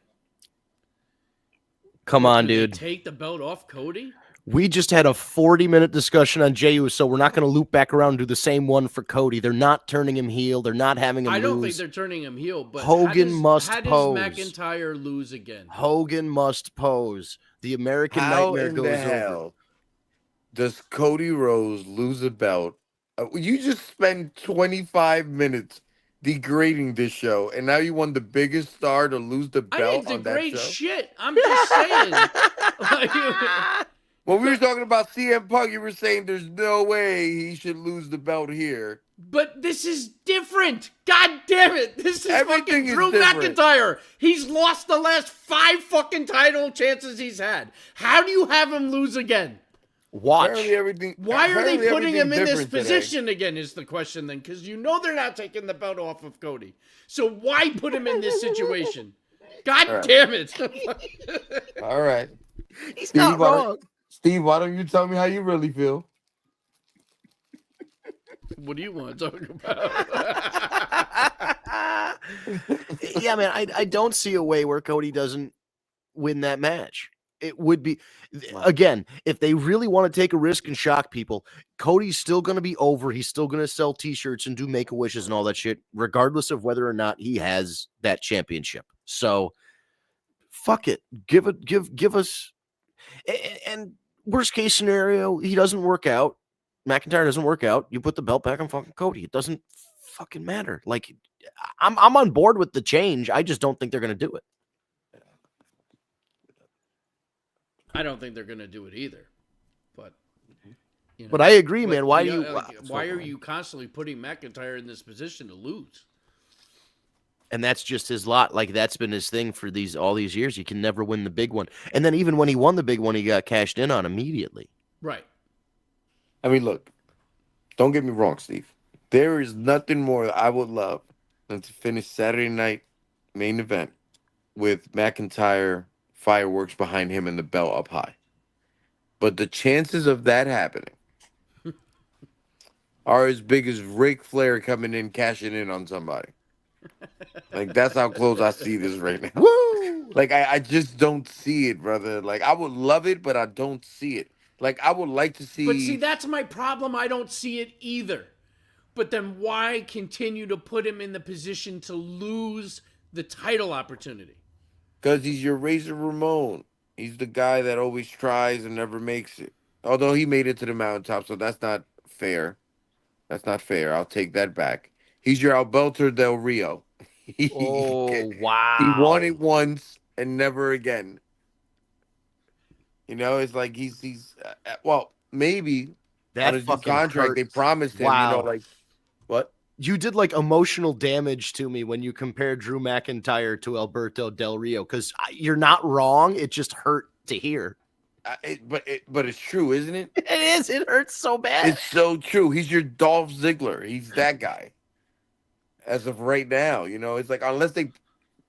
Come on, Did they dude. take the belt off Cody? We just had a 40-minute discussion on Jey Uso, so we're not going to loop back around and do the same one for Cody. They're not turning him heel. They're not having him I don't lose. think they're turning him heel, but Hogan must how pose. does McIntyre lose again? Hogan must pose. The American How Nightmare in goes the over. hell does Cody Rhodes lose a belt? You just spent 25 minutes degrading this show, and now you want the biggest star to lose the I belt didn't on that degrade show? shit. I'm just saying. When we were talking about CM Punk, you were saying there's no way he should lose the belt here. But this is different. God damn it. This is Everything fucking is Drew different. McIntyre. He's lost the last 5 fucking title chances he's had. How do you have him lose again? Watch. Apparently everything. Why are they apparently putting him in everything's this different today. position again is the question then. Because you know they're not taking the belt off of Cody. So why put him in this situation? God All right. damn it. All right. He's Steve, not wrong. Steve, why don't you tell me how you really feel? What do you want to talk about? Yeah, man, I don't see a way where Cody doesn't win that match. It would be, again, if they really want to take a risk and shock people, Cody's still going to be over. He's still going to sell T-shirts and do Make-A-Wishes and all that shit, regardless of whether or not he has that championship. So, fuck it. Give us, and worst case scenario, he doesn't work out. McIntyre doesn't work out. You put the belt back on fucking Cody. It doesn't fucking matter. Like, I'm on board with the change. I just don't think they're going to do it. I don't think they're going to do it either. But, you know, But I agree, man. Why yeah, do you? why are you constantly putting McIntyre in this position to lose? And that's just his lot. Like, that's been his thing for all these years. He can never win the big one. And then even when he won the big one, he got cashed in on immediately. Right. I mean, look, don't get me wrong, Steve. There is nothing more I would love than to finish Saturday night main event with McIntyre fireworks behind him and the belt up high. But the chances of that happening are as big as Ric Flair coming in, cashing in on somebody. Like, that's how close I see this right now. Woo! Like, I just don't see it, brother. Like, I would love it, but I don't see it. Like, I would like to see. But see, that's my problem. I don't see it either. But then why continue to put him in the position to lose the title opportunity? Because he's your Razor Ramon. He's the guy that always tries and never makes it. Although he made it to the mountaintop, so that's not fair. That's not fair. I'll take that back. He's your Alberto Del Rio. Oh, He wow. won it once and never again. You know, it's like he's well, maybe That on his new fucking contract hurt. they promised him, Wow. you know, like what? You did like emotional damage to me when you compared Drew McIntyre to Alberto Del Rio, because you're not wrong. It just hurt to hear. But it's true, isn't it? It is. It hurts so bad. It's so true. He's your Dolph Ziggler. He's that guy. As of right now, you know, it's like unless they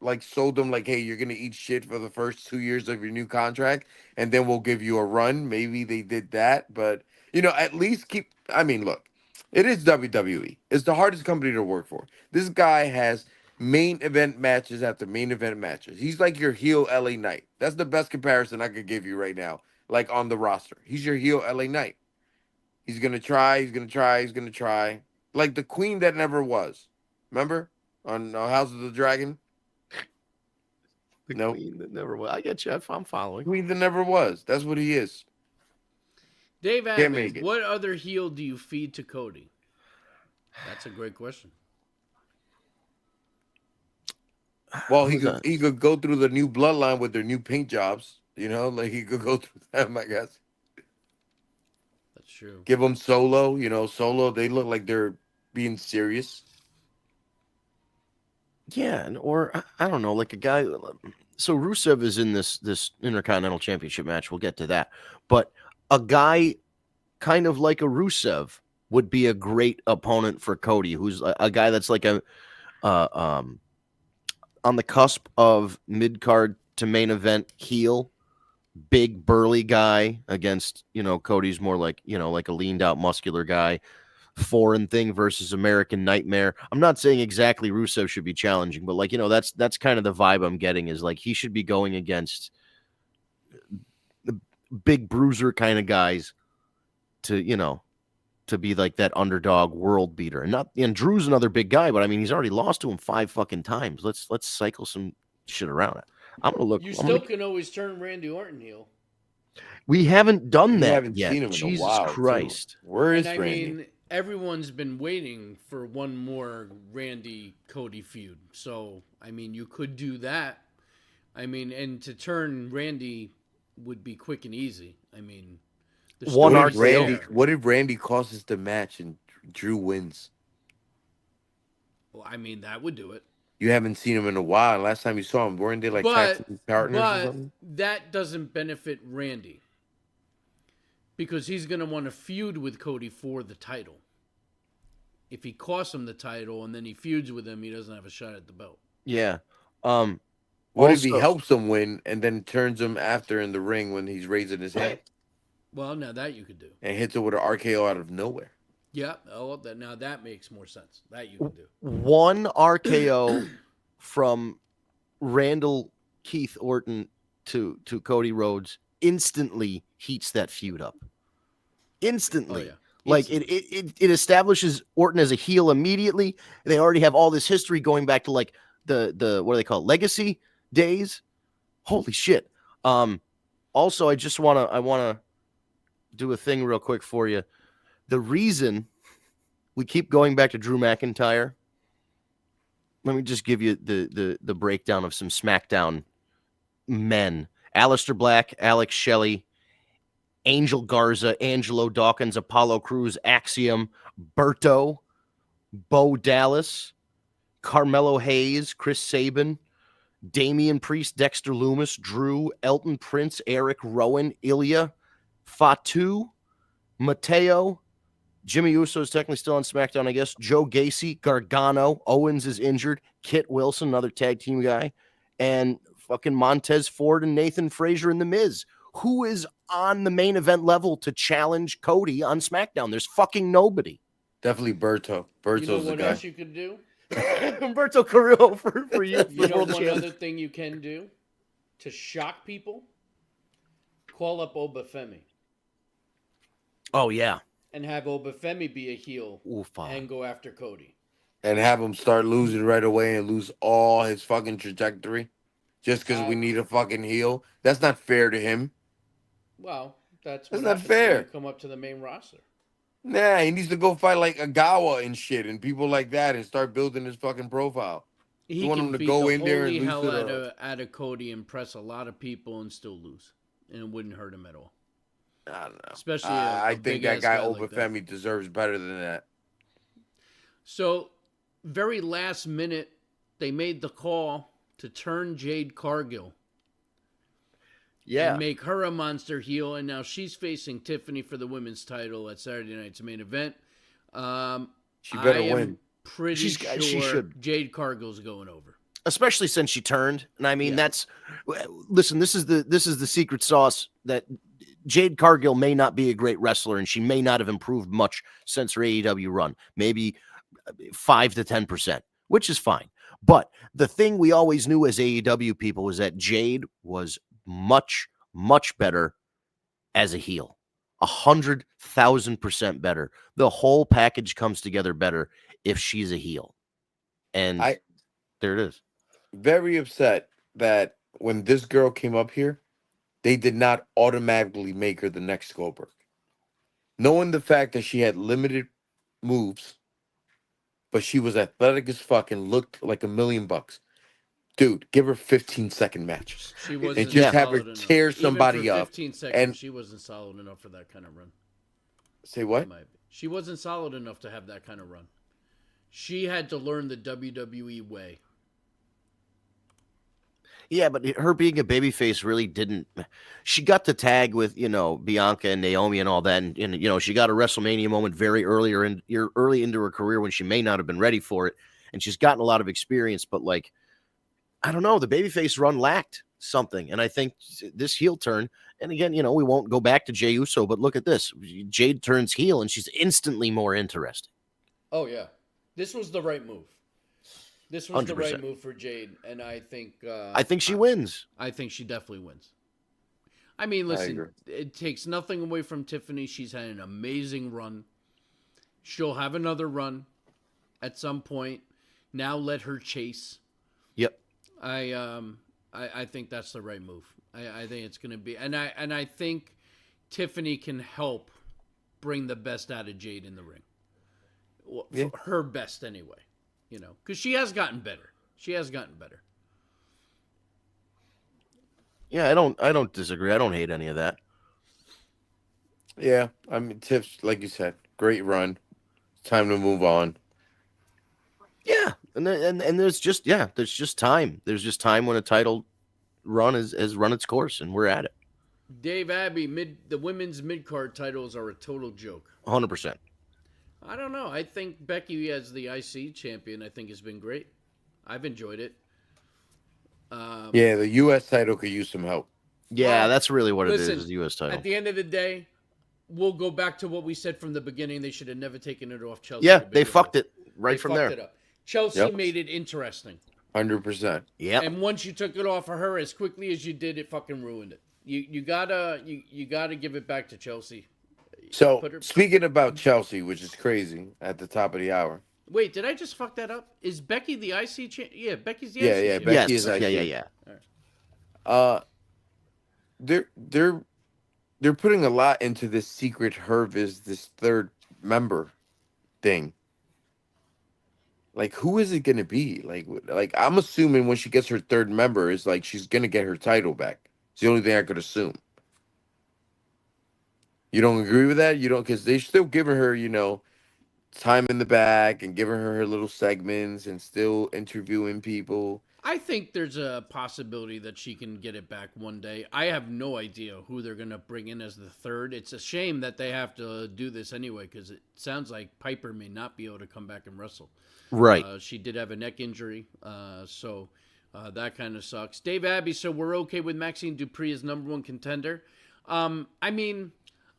like sold him like, hey, you're gonna eat shit for the first 2 years of your new contract, and then we'll give you a run. Maybe they did that, but you know, at least keep. I mean, look, it is WWE. It's the hardest company to work for. This guy has main event matches after main event matches. He's like your heel LA Knight. That's the best comparison I could give you right now. Like on the roster, he's your heel LA Knight. He's gonna try. He's gonna try. He's gonna try. Like the queen that never was. Remember on House of the Dragon? The Nope. queen that never was. I get you. I'm following. Queen that never was. That's what he is. Dave Can't Adams, make it. what other heel do you feed to Cody? That's a great question. Well, Who's that? he could go through the new bloodline with their new paint jobs. You know, like he could go through them, I guess. That's true. Give them Solo. You know, Solo. They look like they're being serious. Yeah, or I don't know, like a guy. So Rusev is in this Intercontinental Championship match. We'll get to that, but a guy kind of like a Rusev would be a great opponent for Cody, who's a guy that's like a on the cusp of mid card to main event heel, big burly guy against, you know, Cody's more like, you know, like a leaned out muscular guy. Foreign thing versus American Nightmare. I'm not saying exactly Rusev should be challenging, but like, you know, that's kind of the vibe I'm getting, is like he should be going against the big bruiser kind of guys to, you know, to be like that underdog world beater. And Drew's another big guy, but I mean, he's already lost to him 5 fucking times. Let's cycle some shit around it. I'm gonna look. You still can always turn Randy Orton heel. We haven't done We that haven't yet. seen him in Jesus a while. Christ. Too. Where is And I Randy? mean, everyone's been waiting for one more Randy Cody feud. So, I mean, you could do that. I mean, and to turn Randy would be quick and easy. I mean, the One story's RKO. there. What if Randy causes the match and Drew wins? Well, I mean, that would do it. You haven't seen him in a while. Last time you saw him, weren't they like tag But, team partners or but something? that doesn't benefit Randy because he's going to want to feud with Cody for the title. If he costs him the title and then he feuds with him, he doesn't have a shot at the belt. Yeah. What if he also- helps him win and then turns him after in the ring when he's raising his head Well, now that you could do. and hits him with an RKO out of nowhere? Yeah. Oh, now that makes more sense. That you can do. One RKO from Randall Keith Orton to Cody Rhodes instantly heats that feud up. Instantly. Oh, yeah. Like it establishes Orton as a heel immediately. They already have all this history going back to like the what do they call it? Legacy days. Holy shit. Also, I wanna do a thing real quick for you. The reason we keep going back to Drew McIntyre, let me just give you the breakdown of some SmackDown men. Aleister Black, Alex Shelley, Angel Garza, Angelo Dawkins, Apollo Crews, Axiom, Berto, Bo Dallas, Carmelo Hayes, Chris Sabin, Damian Priest, Dexter Loomis, Drew, Elton Prince, Eric Rowan, Ilya, Fatu, Mateo, Jimmy Uso is technically still on SmackDown, I guess. Joe Gacy, Gargano, Owens is injured, Kit Wilson, another tag team guy, and fucking Montez Ford and Nathan Frazier in The Miz. Who is on the main event level to challenge Cody on SmackDown? There's fucking nobody. Definitely Berto. You know Berto's the what guy. else you could do? Umberto Carrillo for you. You know world one champ. other thing you can do to shock people? Call up Obafemi. Oh yeah. and have Obafemi be a heel Oofa. and go after Cody. And have him start losing right away and lose all his fucking trajectory just because we need a fucking heel. That's not fair to him. Well, that's not happens fair. when you come up to the main roster. Nah, he needs to go fight like Agawa and shit and people like that and start building his fucking profile. He You want can him to beat go the in there and holy lose hell to out of Cody, impress a lot of people, and still lose, and it wouldn't hurt him at all. I don't know. Especially I think that guy like that. Obafemi deserves better than that. So, very last minute, they made the call to turn Jade Cargill. Yeah. And make her a monster heel, and now she's facing Tiffany for the women's title at Saturday night's main event. She better I am win. Pretty sure she should. Jade Cargill's going over. Especially since she turned. And I mean, listen, this is the secret sauce that Jade Cargill may not be a great wrestler and she may not have improved much since her AEW run. Maybe 5 to 10%, which is fine. But the thing we always knew as AEW people was that Jade was much, much better as a heel. 100,000% better. The whole package comes together better if she's a heel. And there it is. Very upset that when this girl came up here, they did not automatically make her the next Goldberg. Knowing the fact that she had limited moves, but she was athletic as fuck and looked like $1 million. Dude, give her 15-second matches. She wasn't and just have her enough. tear somebody Even for up. 15 seconds, And she wasn't solid enough for that kind of run. Say what? She wasn't solid enough to have that kind of run. She had to learn the WWE way. Yeah, but her being a babyface really didn't. She got the tag with, Bianca and Naomi and all that. And she got a WrestleMania moment very early into her career when she may not have been ready for it. And she's gotten a lot of experience. But, I don't know, the babyface run lacked something. And I think this heel turn, and again, we won't go back to Jey Uso, but look at this. Jade turns heel and she's instantly more interesting. Oh, yeah. This was the right move. This was 100%. the right move for Jade, and I think she wins. I think she definitely wins. I mean, listen, it takes nothing away from Tiffany. She's had an amazing run. She'll have another run at some point. Now let her chase. Yep. I think that's the right move. I think it's going to be, and I think Tiffany can help bring the best out of Jade in the ring. Yeah. Her best anyway. Because she has gotten better. Yeah, I don't disagree. I don't hate any of that. Yeah, I mean, Tiff's, like you said, great run. Time to move on. Yeah, and there's just time. There's just time when a title run has run its course, and we're at it. Dave Abbey, the women's mid-card titles are a total joke. 100%. I don't know. I think Becky as the IC champion, I think has been great. I've enjoyed it. Yeah, the U.S. title could use some help. Yeah, that's really what it is, the U.S. title. At the end of the day, we'll go back to what we said from the beginning. They should have never taken it off Chelsea. Yeah, they fucked it from there. It up. Chelsea made it interesting. 100%. Yeah. And once you took it off of her as quickly as you did, it fucking ruined it. You gotta give it back to Chelsea. So, speaking about Chelsea, which is crazy at the top of the hour. Wait, did I just fuck that up? Is Becky the IC champ? Yeah, Becky's the IC champ. Becky is IC. Yeah. All right. They're putting a lot into this secret Herb is this third member thing. Like, who is it going to be? Like I'm assuming when she gets her third member is like she's going to get her title back. It's the only thing I could assume. You don't agree with that? You don't, because they're still giving her, time in the back and giving her little segments and still interviewing people. I think there's a possibility that she can get it back one day. I have no idea who they're going to bring in as the third. It's a shame that they have to do this anyway, because it sounds like Piper may not be able to come back and wrestle. Right. She did have a neck injury, so that kind of sucks. Dave Abbey, so we're okay with Maxine Dupree as number one contender. I mean,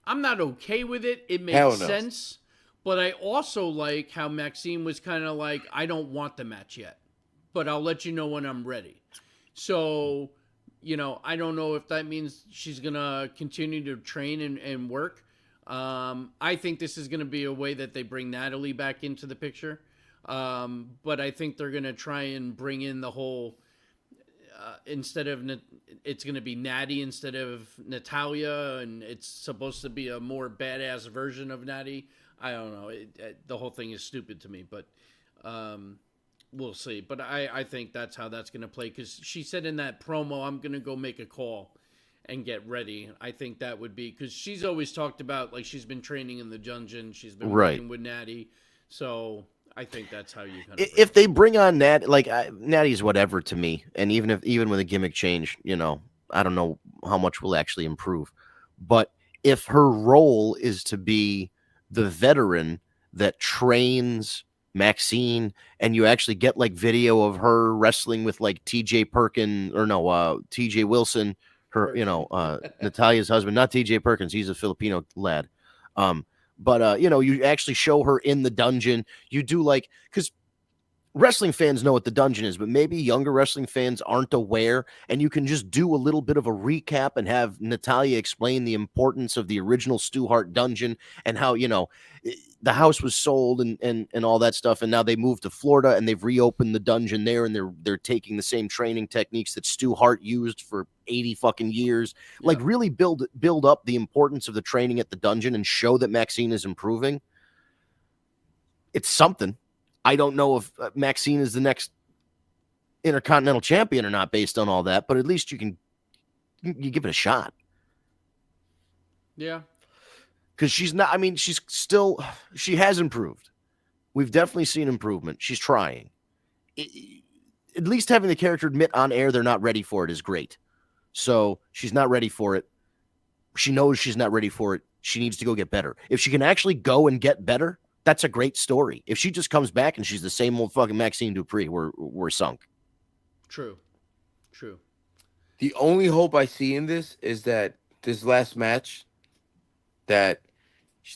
I'm not okay with it. It makes sense. But I also like how Maxine was kind of like, I don't want the match yet, but I'll let you know when I'm ready. So, I don't know if that means she's going to continue to train and work. I think this is going to be a way that they bring Natalie back into the picture. But I think they're going to try and bring in the whole, instead of, it's going to be Natty instead of Natalia, and it's supposed to be a more badass version of Natty. I don't know. The whole thing is stupid to me, but we'll see. But I think that's how that's going to play, because she said in that promo, I'm going to go make a call and get ready. I think that would be, because she's always talked about, like, she's been training in the dungeon. She's been working with Natty. So I think that's how you kind of, if they bring on Nat, like Natty's whatever to me. And even with a gimmick change, you know, I don't know how much will actually improve, but if her role is to be the veteran that trains Maxine, and you actually get like video of her wrestling with like TJ Wilson, her, you know, Natalia's husband, not TJ Perkins. He's a Filipino lad. But you know, you actually show her in the dungeon. You do like, because wrestling fans know what the dungeon is, but maybe younger wrestling fans aren't aware, and you can just do a little bit of a recap and have Natalya explain the importance of the original Stu Hart dungeon and how, you know, the house was sold and all that stuff, and now they moved to Florida and they've reopened the dungeon there, and they're taking the same training techniques that Stu Hart used for 80 fucking years. Yeah. Like, really build up the importance of the training at the dungeon and show that Maxine is improving. It's something. I don't know if Maxine is the next Intercontinental Champion or not based on all that, but at least you give it a shot. Yeah. Because she's not, I mean, she has improved. We've definitely seen improvement. She's trying. At least having the character admit on air they're not ready for it is great. So she's not ready for it. She knows she's not ready for it. She needs to go get better. If she can actually go and get better, that's a great story. If she just comes back and she's the same old fucking Maxine Dupree, we're sunk. True. The only hope I see in this is that this last match, that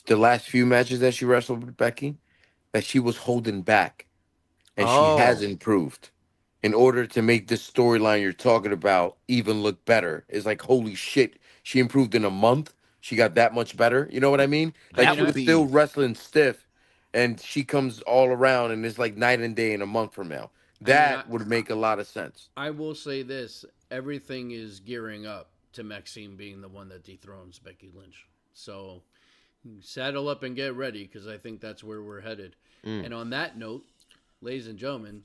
the last few matches that she wrestled with Becky, that she was holding back, and she has improved in order to make this storyline you're talking about even look better. It's like, holy shit, she improved in a month. She got that much better. You know what I mean? Like, she was still wrestling stiff, and she comes all around, and it's like night and day in a month from now. That would make a lot of sense. I will say this. Everything is gearing up to Maxine being the one that dethrones Becky Lynch. So saddle up and get ready, because I think that's where we're headed. And on that note, ladies and gentlemen,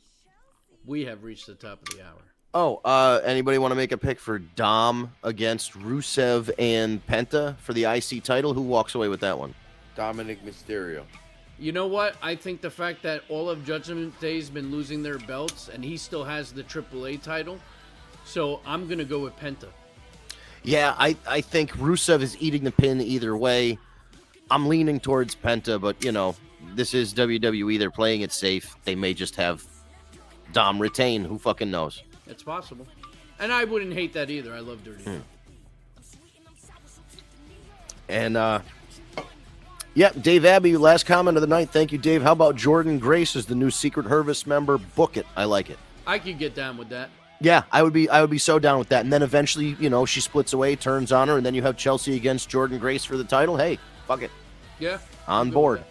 we have reached the top of the hour. Anybody want to make a pick for Dom against Rusev and Penta for the IC title? Who walks away with that one? Dominic Mysterio. You know what? I think the fact that all of Judgment Day's been losing their belts, and he still has the AAA title, so I'm going to go with Penta. Yeah, I think Rusev is eating the pin either way. I'm leaning towards Penta, but, you know, this is WWE. They're playing it safe. They may just have Dom retain. Who fucking knows? It's possible. And I wouldn't hate that either. I love Dirty Dom. And, yeah, Dave Abbey, last comment of the night. Thank you, Dave. How about Jordan Grace as the new Secret Harvest member? Book it. I like it. I could get down with that. Yeah, I would be so down with that. And then eventually, you know, she splits away, turns on her, and then you have Chelsea against Jordan Grace for the title. Hey, fuck it. Yeah. On board.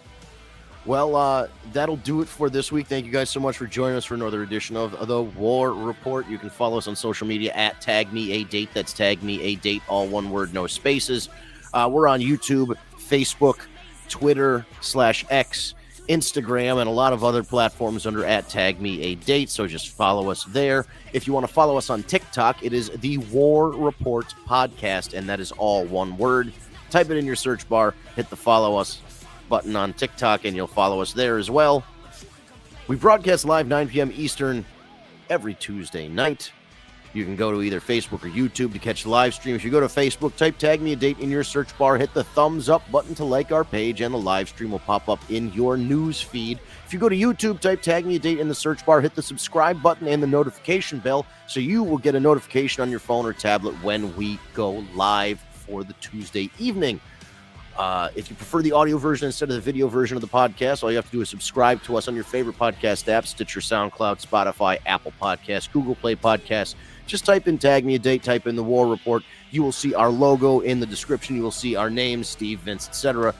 Well, that'll do it for this week. Thank you guys so much for joining us for another edition of The War Report. You can follow us on social media at TagMeADate. That's TagMeADate, all one word, no spaces. We're on YouTube, Facebook, Twitter /X, Instagram, and a lot of other platforms under at TagMeADate. So just follow us there. If you want to follow us on TikTok, it is The War Report Podcast, and that is all one word. Type it in your search bar, hit the follow us button on TikTok, and you'll follow us there as well. We broadcast live 9 p.m. Eastern every Tuesday night. You can go to either Facebook or YouTube to catch the live stream. If you go to Facebook, type Tag Me a Date in your search bar, hit the thumbs up button to like our page, and the live stream will pop up in your news feed. If you go to YouTube, type Tag Me a Date in the search bar, hit the subscribe button and the notification bell, so you will get a notification on your phone or tablet when we go live for the Tuesday evening. If you prefer the audio version instead of the video version of the podcast, all you have to do is subscribe to us on your favorite podcast app: Stitcher, SoundCloud, Spotify, Apple Podcasts, Google Play Podcasts, Just type in Tag Me a Date, type in the War Report. You will see our logo in the description. You will see our names, Steve, Vince, etc.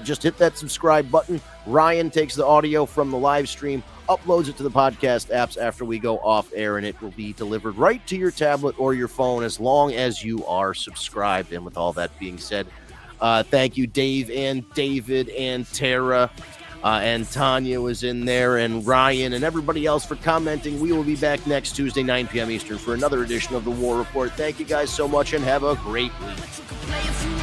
Just hit that subscribe button. Ryan takes the audio from the live stream, uploads it to the podcast apps after we go off air, and it will be delivered right to your tablet or your phone as long as you are subscribed. And with all that being said, thank you, Dave and David and Tara. And Tanya was in there, and Ryan and everybody else for commenting. We will be back next Tuesday, 9 p.m. Eastern for another edition of the War Report. Thank you guys so much, and have a great week.